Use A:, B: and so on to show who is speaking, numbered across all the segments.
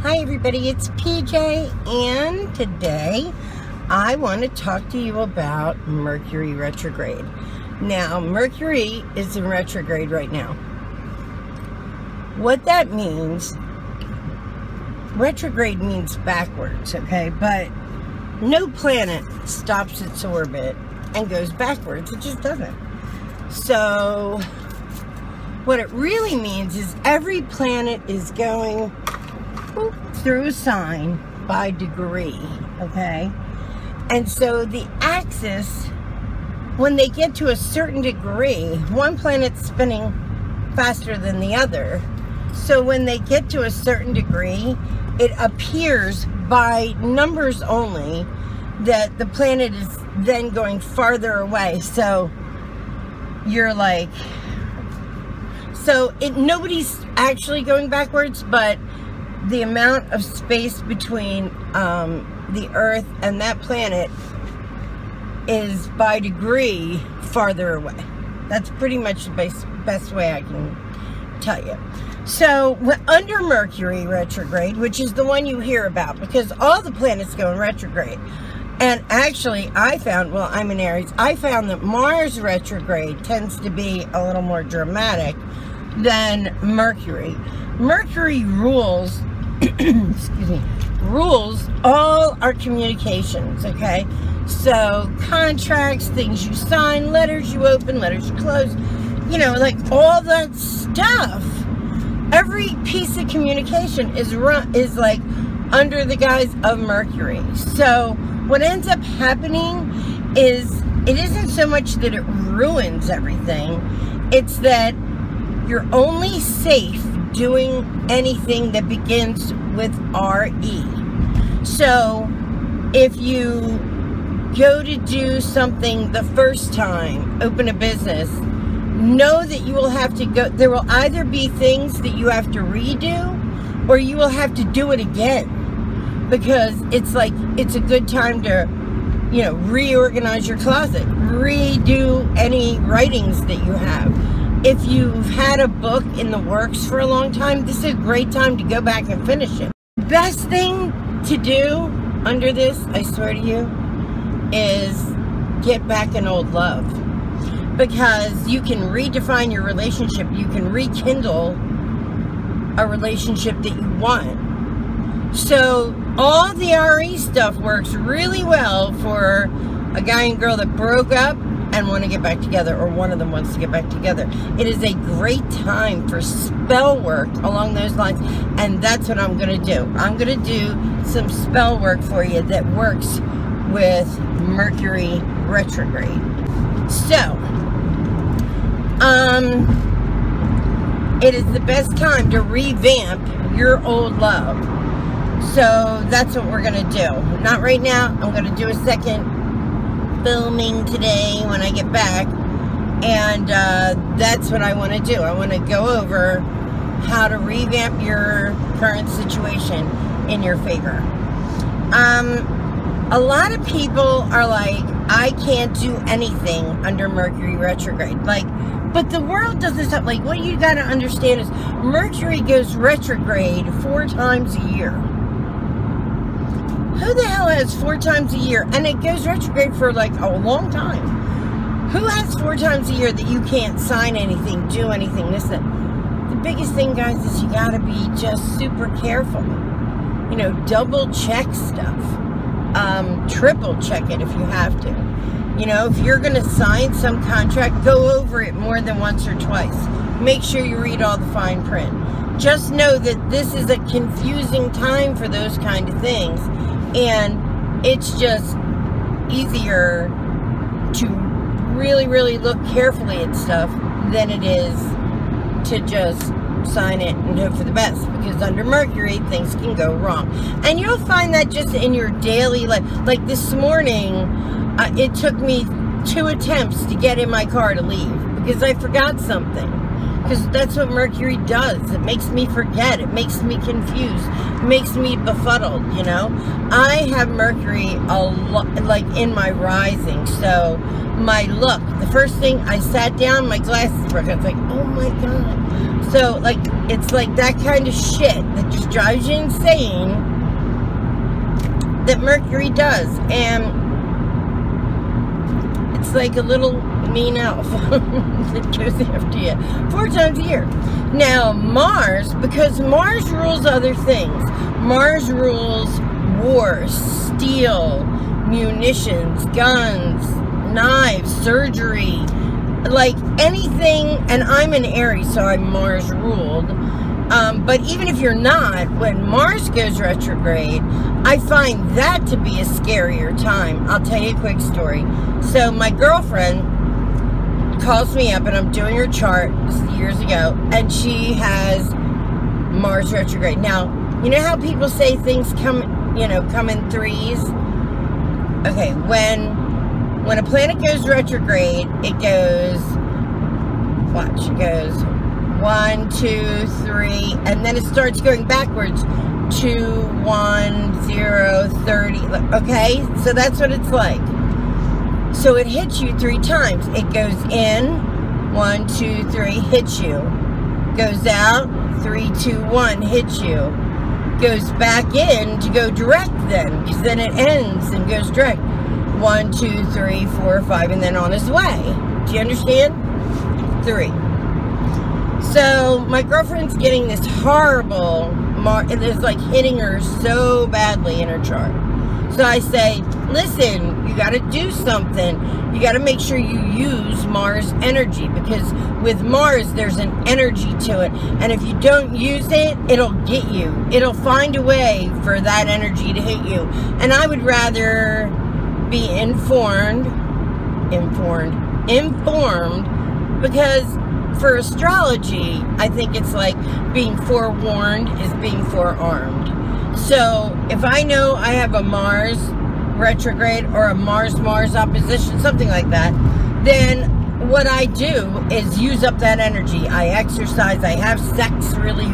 A: Hi everybody, it's PJ, and today I want to talk to you about Mercury retrograde. Now, Mercury is in retrograde right now. What that means, retrograde means backwards, okay? But no planet stops its orbit and goes backwards. It just doesn't. So, what it really means is every planet is going through a sign by degree, okay? And so the axis, when they get to a certain degree, one planet's spinning faster than the other. So when they get to a certain degree, it appears by numbers only that the planet is then going farther away. So you're like, nobody's actually going backwards, but the amount of space between the Earth and that planet is by degree farther away. That's pretty much the best way I can tell you. So under Mercury retrograde, which is the one you hear about, because all the planets go in retrograde. And actually, I found, well, I'm in Aries, I found that Mars retrograde tends to be a little more dramatic than Mercury. Mercury rules, excuse me, rules all our communications, okay? So contracts, things you sign, letters you open, letters you close, you know, like all that stuff. Every piece of communication is like under the guise of Mercury. So what ends up happening is it isn't so much that it ruins everything, it's that you're only safe doing anything that begins with RE. So if you go to do something the first time, open a business, know that you will have to go, there will either be things that you have to redo or you will have to do it again, because it's like, it's a good time to, you know, reorganize your closet, redo any writings that you have. If you've had a book in the works for a long time, this is a great time to go back and finish it. Best thing to do under this, I swear to you, is get back an old love. Because you can redefine your relationship. You can rekindle a relationship that you want. So all the RE stuff works really well for a guy and girl that broke up and want to get back together, or one of them wants to get back together. It is a great time for spell work along those lines, and that's what I'm going to do. I'm going to do some spell work for you that works with Mercury retrograde. So, it is the best time to revamp your old love. So that's what we're going to do. Not right now. I'm going to do a second filming today when I get back, and that's what I want to do. I want to go over how to revamp your current situation in your favor. A lot of people are like, I can't do anything under Mercury retrograde. Like, but the world doesn't stop. Like, what you got to understand is Mercury goes retrograde 4 times a year. Who the hell has 4 times a year? And it goes retrograde for like a long time. Who has 4 times a year that you can't sign anything, do anything, this, that? The biggest thing, guys, is you gotta be just super careful. You know, double check stuff. Triple check it if you have to. You know, if you're gonna sign some contract, go over it more than once or twice. Make sure you read all the fine print. Just know that this is a confusing time for those kind of things. And it's just easier to really, really look carefully at stuff than it is to just sign it and hope for the best. Because under Mercury, things can go wrong. And you'll find that just in your daily life. Like this morning, it took me 2 attempts to get in my car to leave because I forgot something. Because that's what Mercury does. It makes me forget. It makes me confused. It makes me befuddled, you know. I have Mercury a lot, like in my rising. So my look, the first thing I sat down, my glasses broke. I was like, oh my God. So, like, it's like that kind of shit that just drives you insane that Mercury does. And it's like a little mean elf that goes after you 4 times a year. Now, Mars, because Mars rules other things. Mars rules wars, steel, munitions, guns, knives, surgery, like anything. And I'm an Aries, so I'm Mars ruled. But even if you're not, when Mars goes retrograde, I find that to be a scarier time. I'll tell you a quick story. So my girlfriend calls me up, and I'm doing her chart years ago, and she has Mars retrograde. Now, you know how people say things come in threes? Okay, when a planet goes retrograde, it goes, watch, it goes 1, 2, 3, and then it starts going backwards. 2, 1, 0, 30. Okay, so that's what it's like. So it hits you 3 times. It goes in, 1, 2, 3, hits you. Goes out, 3, 2, 1, hits you. Goes back in to go direct then, because then it ends and goes direct. 1, 2, 3, 4, 5, and then on his way. Do you understand? 3. So my girlfriend's getting this horrible it's like hitting her so badly in her chart. So I say, listen, you got to do something. You got to make sure you use Mars energy, because with Mars, there's an energy to it. And if you don't use it, it'll get you. It'll find a way for that energy to hit you. And I would rather be informed, because for astrology, I think it's like being forewarned is being forearmed. So if I know I have a Mars retrograde or a Mars-Mars opposition, something like that, then what I do is use up that energy. I exercise, I have sex really,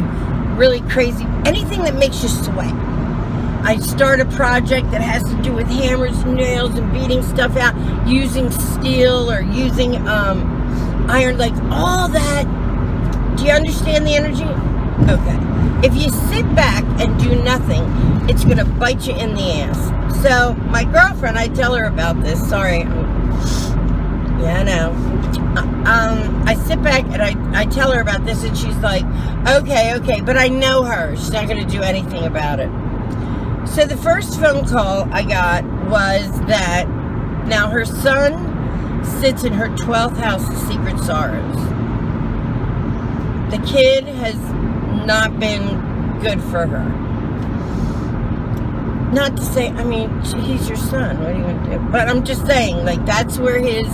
A: really crazy. Anything that makes you sweat. I start a project that has to do with hammers and nails and beating stuff out, using steel or using iron, like all that. Do you understand the energy? Okay. If you sit back and do nothing, it's going to bite you in the ass. So my girlfriend, I tell her about this. Sorry. Yeah, I know. I sit back and I tell her about this, and she's like, okay, but I know her. She's not going to do anything about it. So the first phone call I got was that now her son sits in her 12th house of secret sorrows. The kid has not been good for her. Not to say, I mean, he's your son. What are you going to do? But I'm just saying, like, that's where his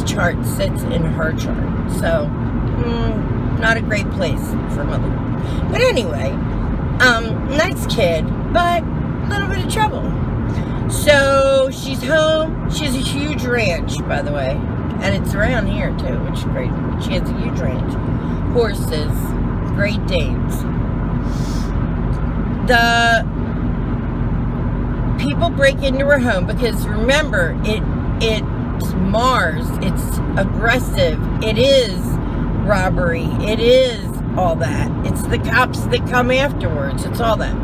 A: chart sits in her chart. So, not a great place for mother. But anyway, nice kid, but a little bit of trouble. So she's home. She has a huge ranch, by the way, and it's around here too, which is crazy. She has a huge ranch, horses, Great Danes. The people break into her home because, remember, it's Mars. It's aggressive. It is robbery. It is all that. It's the cops that come afterwards. It's all that.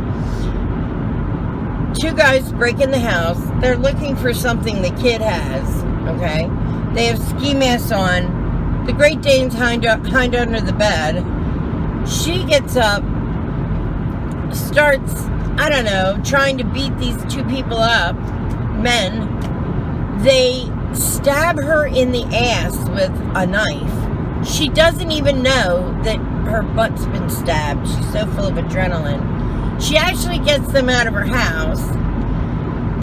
A: 2 guys break in the house. They're looking for something the kid has, okay? They have ski masks on. The Great Danes hide under the bed. She gets up, starts, I don't know, trying to beat these 2 people up, men. They stab her in the ass with a knife. She doesn't even know that her butt's been stabbed. She's so full of adrenaline. She actually gets them out of her house,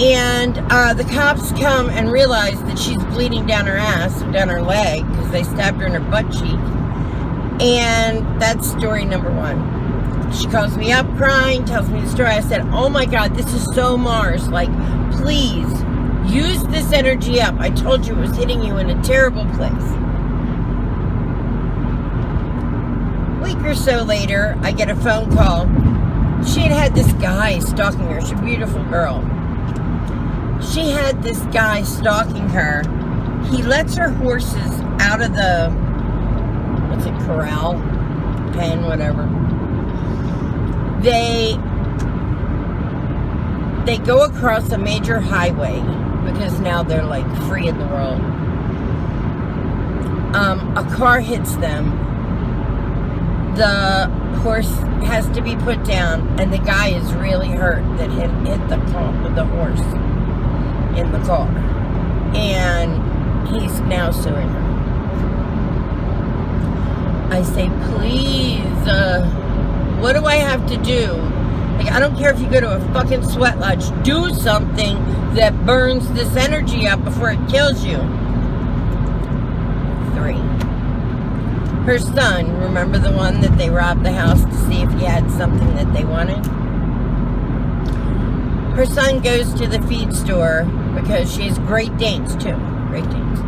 A: and the cops come and realize that she's bleeding down her ass and down her leg because they stabbed her in her butt cheek. And that's story number 1. She calls me up crying, tells me the story. I said, oh my God, this is so Mars. Like, please use this energy up. I told you it was hitting you in a terrible place. A week or so later, I get a phone call. She had this guy stalking her. She's a beautiful girl. She had this guy stalking her. He lets her horses out of the, what's it, corral? pen, whatever. They go across a major highway because now they're like free in the world. A car hits them. The horse has to be put down, and the guy is really hurt that hit the car with the horse in the car, and he's now suing her. I say, please, what do I have to do? Like, I don't care if you go to a fucking sweat lodge. Do something that burns this energy up before it kills you. 3. Her son, remember the one that they robbed the house to see if he had something that they wanted? Her son goes to the feed store because she has Great Danes too. Great Danes.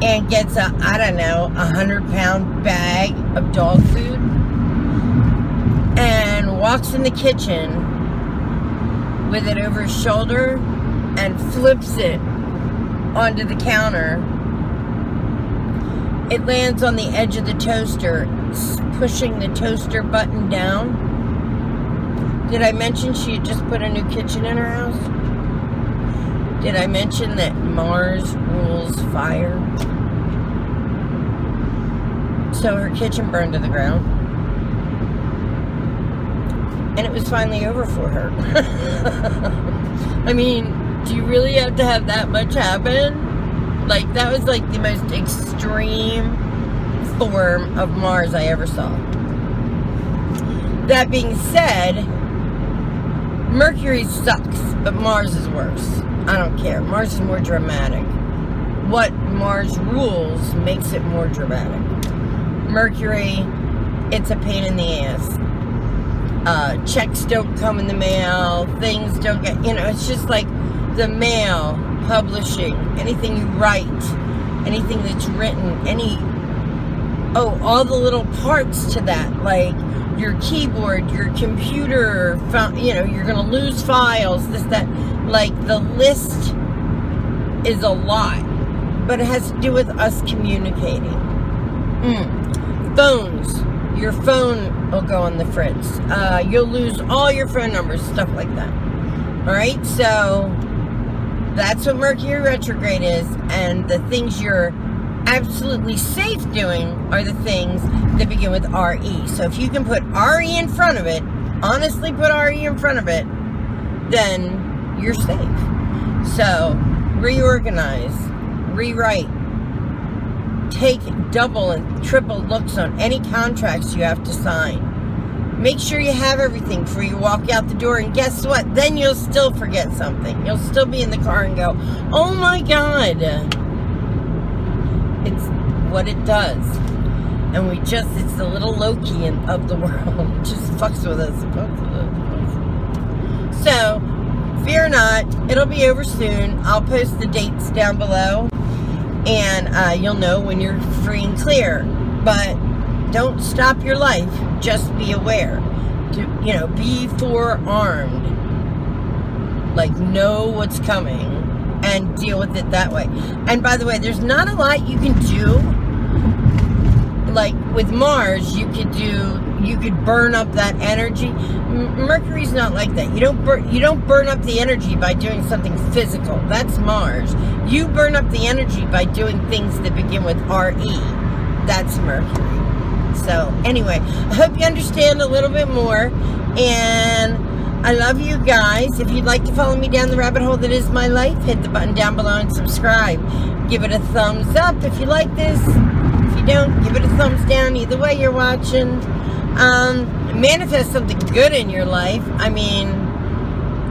A: And gets a, I don't know, 100-pound bag of dog food. And walks in the kitchen with it over his shoulder and flips it onto the counter. It lands on the edge of the toaster, pushing the toaster button down. Did I mention she had just put a new kitchen in her house? Did I mention that Mars rules fire? So her kitchen burned to the ground. And it was finally over for her. I mean, do you really have to have that much happen? Like, that was like the most extreme form of Mars I ever saw. That being said, Mercury sucks, but Mars is worse. I don't care. Mars is more dramatic. What Mars rules makes it more dramatic. Mercury, it's a pain in the ass. Checks don't come in the mail. Things don't get, you know, it's just like the mail, publishing, anything you write, anything that's written, all the little parts to that, like your keyboard, your computer, you know, you're going to lose files, this, that, like the list is a lot, but it has to do with us communicating. Phones, your phone will go on the fritz. You'll lose all your phone numbers, stuff like that. Alright, so that's what Mercury retrograde is, and the things you're absolutely safe doing are the things that begin with RE. So if you can put RE in front of it, honestly put RE in front of it, then you're safe. So reorganize, rewrite, take double and triple looks on any contracts you have to sign. Make sure you have everything before you walk out the door, and guess what? Then you'll still forget something. You'll still be in the car and go, oh my God. It's what it does. And it's the little Loki of the world. It just fucks with us. So, fear not. It'll be over soon. I'll post the dates down below. And you'll know when you're free and clear. But don't stop your life. Just be aware. You know, be forearmed. Like, know what's coming and deal with it that way. And by the way, there's not a lot you can do. Like with Mars, you could burn up that energy. Mercury's not like that. You don't burn up the energy by doing something physical. That's Mars. You burn up the energy by doing things that begin with RE. That's Mercury. So anyway, I hope you understand a little bit more, and I love you guys. If you'd like to follow me down the rabbit hole that is my life, hit the button down below and subscribe. Give it a thumbs up if you like this. If you don't, give it a thumbs down. Either way you're watching. Manifest something good in your life. I mean,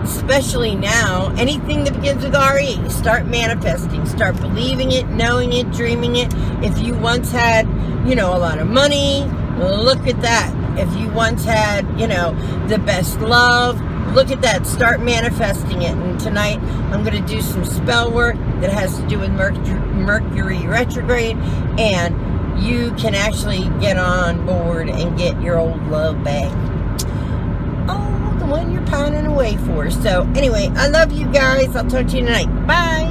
A: especially now, anything that begins with RE, start manifesting. Start believing it, knowing it, dreaming it. If you once had, you know, a lot of money, look at that. If you once had, you know, the best love, look at that. Start manifesting it. And tonight, I'm going to do some spell work that has to do with Mercury retrograde. And you can actually get on board and get your old love back. Oh, the one you're pining away for. So, anyway, I love you guys. I'll talk to you tonight. Bye.